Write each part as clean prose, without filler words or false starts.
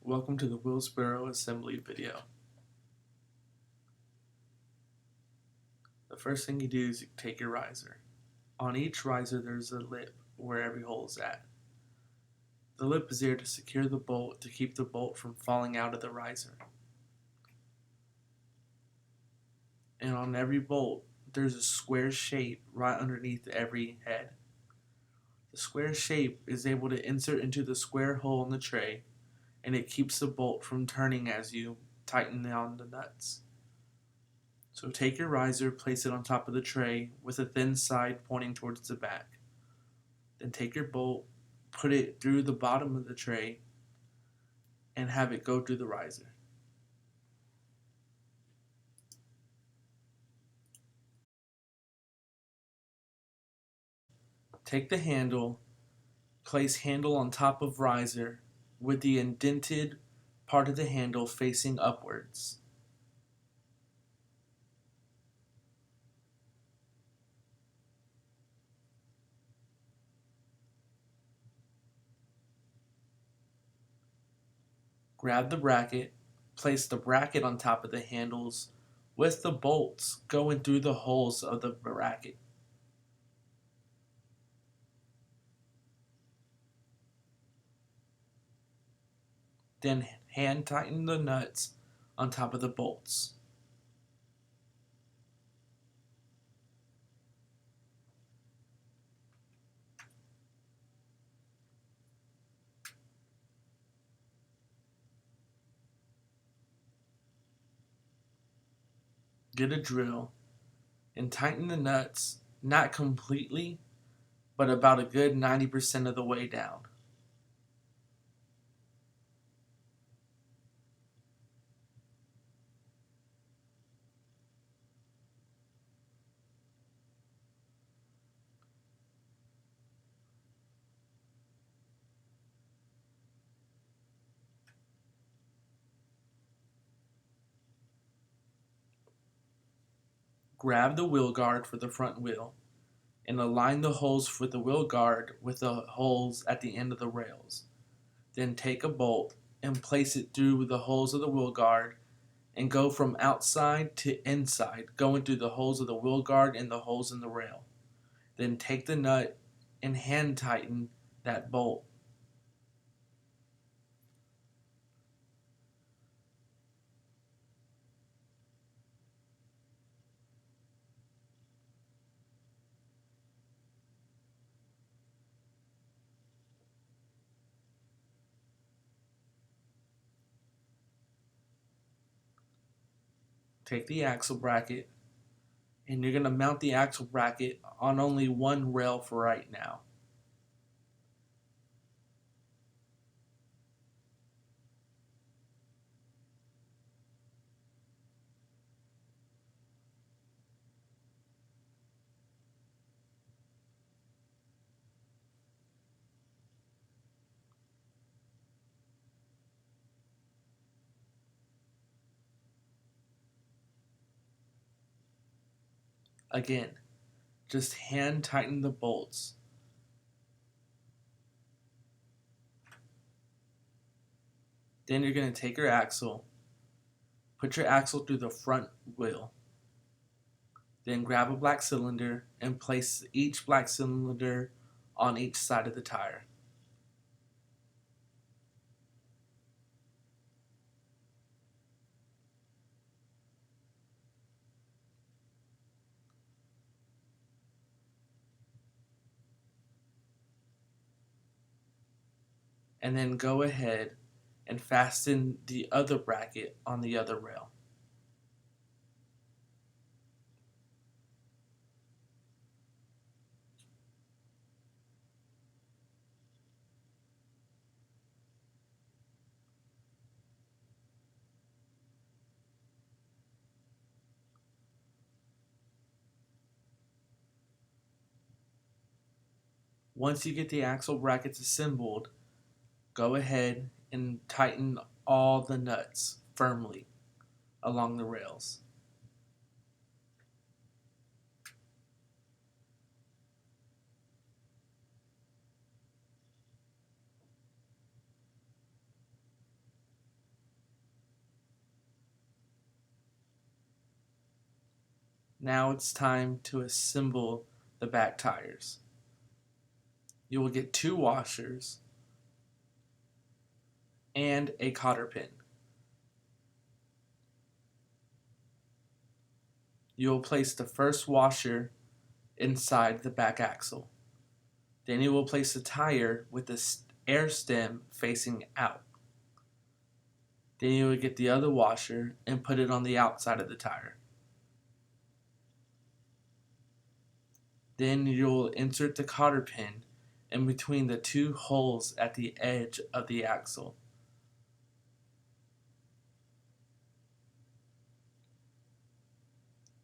Welcome to the Wheelzbarrow assembly video. The first thing you do is you take your riser. On each riser there's a lip where every hole is at. The lip is there to secure the bolt to keep the bolt from falling out of the riser. And on every bolt there's a square shape right underneath every head. The square shape is able to insert into the square hole in the tray, and it keeps the bolt from turning as you tighten down the nuts. So take your riser, place it on top of the tray with a thin side pointing towards the back. Then take your bolt, put it through the bottom of the tray, and have it go through the riser. Take the handle, place handle on top of riser with the indented part of the handle facing upwards. Grab the bracket, place the bracket on top of the handles with the bolts going through the holes of the bracket. Then hand tighten the nuts on top of the bolts. Get a drill and tighten the nuts, not completely, but about a good 90% of the way down. Grab the wheel guard for the front wheel and align the holes for the wheel guard with the holes at the end of the rails. Then take a bolt and place it through the holes of the wheel guard and go from outside to inside, going through the holes of the wheel guard and the holes in the rail. Then take the nut and hand tighten that bolt. Take the axle bracket, and you're going to mount the axle bracket on only one rail for right now. Again, just hand tighten the bolts. Then you're going to take your axle, put your axle through the front wheel. Then grab a black cylinder and place each black cylinder on each side of the tire. And then go ahead and fasten the other bracket on the other rail. Once you get the axle brackets assembled, go ahead and tighten all the nuts firmly along the rails. Now it's time to assemble the back tires. You will get 2 washers and a cotter pin. You will place the first washer inside the back axle. Then you will place the tire with the air stem facing out. Then you will get the other washer and put it on the outside of the tire. Then you will insert the cotter pin in between the 2 holes at the edge of the axle.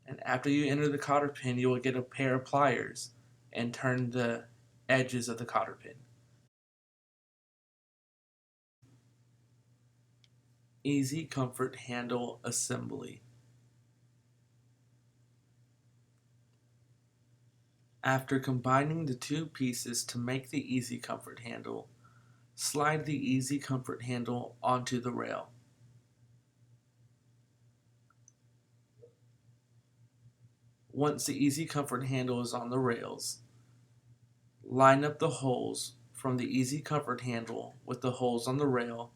And after you enter the cotter pin, you will get a pair of pliers and turn the edges of the cotter pin. Easy Comfort Handle Assembly. After combining the 2 pieces to make the Easy Comfort handle, slide the Easy Comfort handle onto the rail. Once the Easy Comfort handle is on the rails, line up the holes from the Easy Comfort handle with the holes on the rail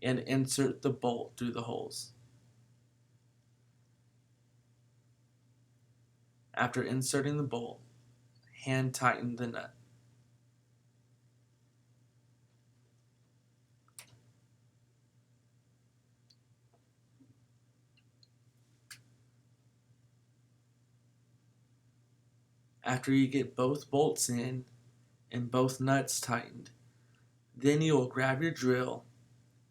and insert the bolt through the holes. After inserting the bolt, hand tighten the nut. After you get both bolts in and both nuts tightened, then you will grab your drill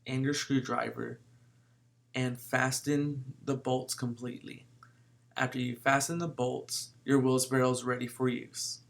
and your screwdriver and fasten the bolts completely. After you fasten the bolts, your wheelbarrow is ready for use.